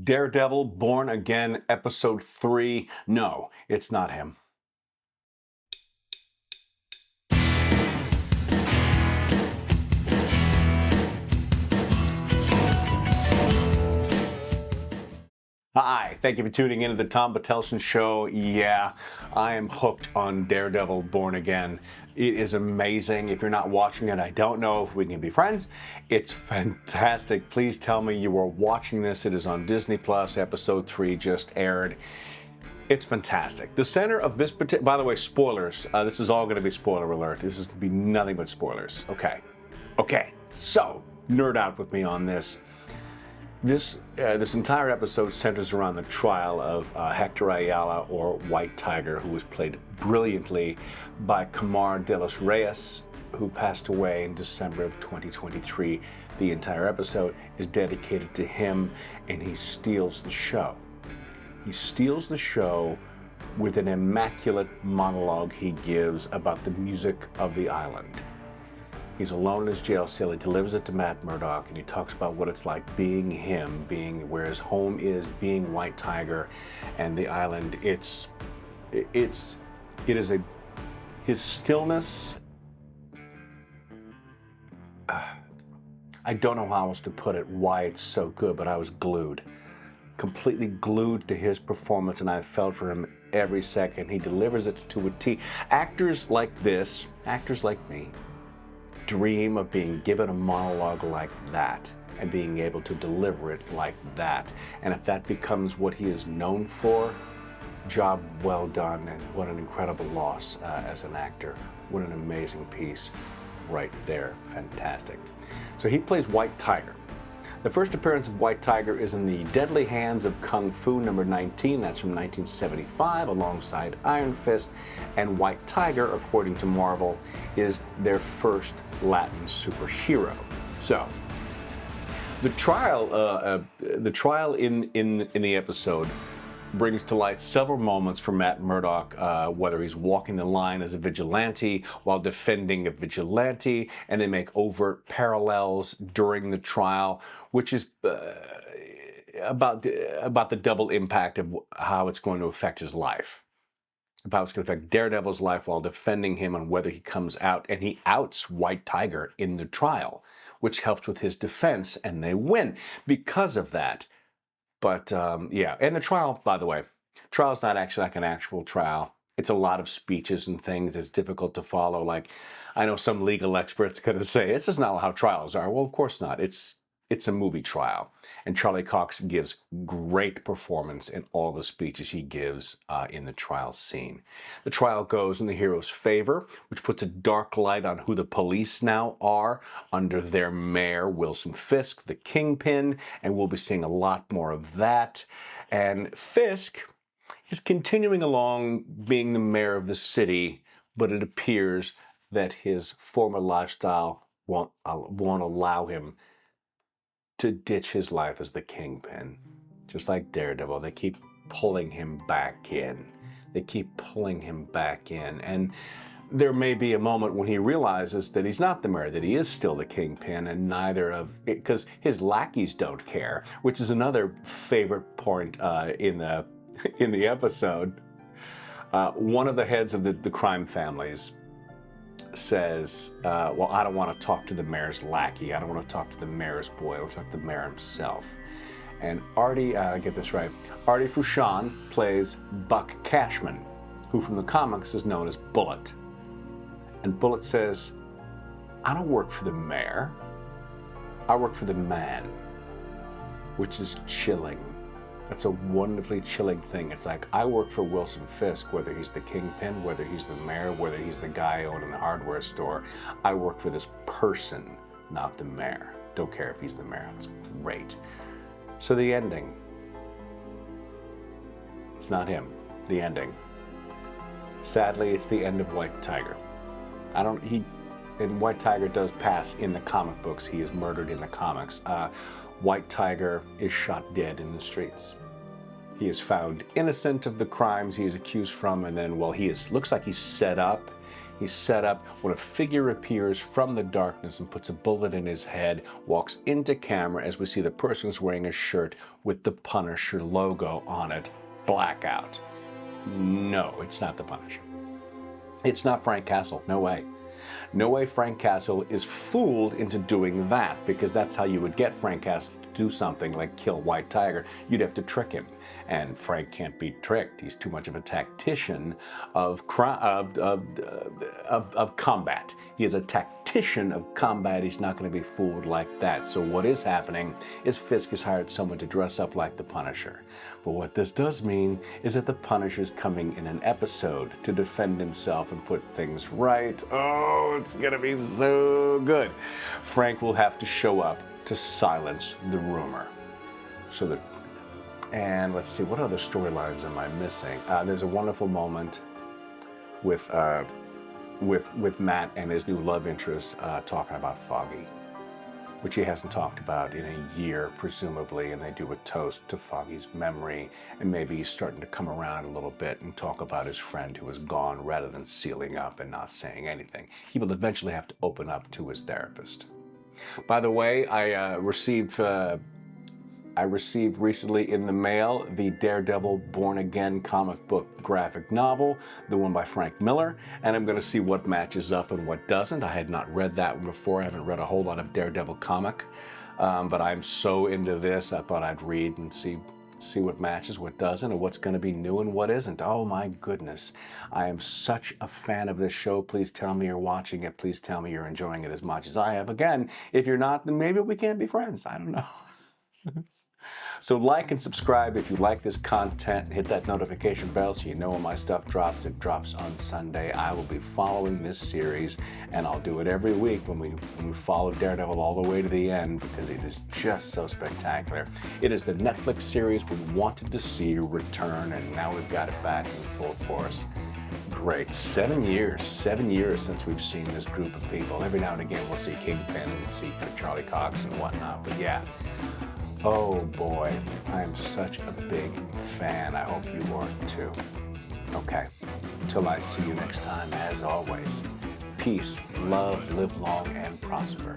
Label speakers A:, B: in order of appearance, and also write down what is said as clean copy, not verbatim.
A: Daredevil, Born Again, Episode 3. No, it's not him. Hi, thank you for tuning in to the Tom Bottelsen Show. Yeah, I am hooked on Daredevil, Born Again. It is amazing. If you're not watching it, I don't know if we can be friends. It's fantastic. Please tell me you are watching this. It is on Disney Plus. Episode 3 just aired. It's fantastic. The center of this particular, by the way, spoilers. This is all going to be spoiler alert. This is going to be nothing but spoilers. Okay. So nerd out with me on this. This entire episode centers around the trial of Hector Ayala, or White Tiger, who was played brilliantly by Camar de los Reyes, who passed away in December of 2023. The entire episode is dedicated to him, and he steals the show. He steals the show with an immaculate monologue he gives about the music of the island. He's alone in his jail cell. He delivers it to Matt Murdock, and he talks about what it's like being him, being where his home is, being White Tiger, and the island. His stillness. I don't know how else to put it, why it's so good, but I was glued, completely glued to his performance, and I felt for him every second. He delivers it to a T. Actors like this, actors like me, dream of being given a monologue like that and being able to deliver it like that. And if that becomes what he is known for, job well done, and what an incredible loss as an actor. What an amazing piece right there. Fantastic. So he plays White Tiger. The first appearance of White Tiger is in The Deadly Hands of Kung Fu number 19, that's from 1975, alongside Iron Fist, and White Tiger, according to Marvel, is their first Latin superhero. So, the trial in the episode brings to light several moments for Matt Murdock, whether he's walking the line as a vigilante while defending a vigilante, and they make overt parallels during the trial, which is about the double impact of how it's going to affect his life, about how it's going to affect Daredevil's life while defending him on whether he comes out, and he outs White Tiger in the trial, which helps with his defense, and they win because of that. But yeah, and the trial, by the way, trial is not actually like an actual trial. It's a lot of speeches and things. It's difficult to follow. Like, I know some legal experts going to say, this is not how trials are. Well, of course not. It's a movie trial. And Charlie Cox gives great performance in all the speeches he gives in the trial scene. The trial goes in the hero's favor, which puts a dark light on who the police now are under their mayor, Wilson Fisk, the kingpin, and we'll be seeing a lot more of that. And Fisk is continuing along being the mayor of the city, but it appears that his former lifestyle won't allow him to ditch his life as the kingpin. Just like Daredevil, they keep pulling him back in. And there may be a moment when he realizes that he's not the mayor, that he is still the kingpin, and because his lackeys don't care, which is another favorite point in the episode. One of the heads of the crime families says, well, I don't want to talk to the mayor's lackey. I don't want to talk to the mayor's boy. I want to talk to the mayor himself. And Artie, get this right, Artie Fouchon plays Buck Cashman, who from the comics is known as Bullet. And Bullet says, I don't work for the mayor. I work for the man, which is chilling. That's a wonderfully chilling thing. It's like, I work for Wilson Fisk, whether he's the kingpin, whether he's the mayor, whether he's the guy owning the hardware store. I work for this person, not the mayor. Don't care if he's the mayor. It's great. So the ending. It's not him. The ending. Sadly, it's the end of White Tiger. And White Tiger does pass in the comic books. He is murdered in the comics. White Tiger is shot dead in the streets. He is found innocent of the crimes he is accused from, and then, well, looks like he's set up. He's set up when a figure appears from the darkness and puts a bullet in his head, walks into camera as we see the person's wearing a shirt with the Punisher logo on it. Blackout. No, it's not the Punisher. It's not Frank Castle. No way. No way Frank Castle is fooled into doing that, because that's how you would get Frank Castle to do something like kill White Tiger. You'd have to trick him. And Frank can't be tricked. He's too much of a tactician of combat. He is a tactician of combat. He's not going to be fooled like that. So what is happening is Fisk has hired someone to dress up like the Punisher. But what this does mean is that the Punisher's coming in an episode to defend himself and put things right. Oh, it's going to be so good. Frank will have to show up to silence the rumor. And let's see, what other storylines am I missing? There's a wonderful moment with Matt and his new love interest talking about Foggy, which he hasn't talked about in a year, presumably, and they do a toast to Foggy's memory, and maybe he's starting to come around a little bit and talk about his friend who was gone rather than sealing up and not saying anything. He will eventually have to open up to his therapist. By the way, I received recently in the mail the Daredevil Born Again comic book graphic novel, the one by Frank Miller, and I'm going to see what matches up and what doesn't. I had not read that one before. I haven't read a whole lot of Daredevil comic, but I'm so into this, I thought I'd read and see what matches, what doesn't, and what's going to be new and what isn't. Oh my goodness. I am such a fan of this show. Please tell me you're watching it. Please tell me you're enjoying it as much as I have. Again, if you're not, then maybe we can't be friends. I don't know. So like and subscribe if you like this content. Hit that notification bell so you know when my stuff drops. It drops on Sunday. I will be following this series, and I'll do it every week when we follow Daredevil all the way to the end, because it is just so spectacular. It is the Netflix series we wanted to see return, and now we've got it back in full force. Great. 7 years since we've seen this group of people. Every now and again we'll see Kingpin and see Charlie Cox and whatnot, but yeah. Oh boy, I am such a big fan. I hope you are too. Okay, until I see you next time, as always, peace, love, live long, and prosper.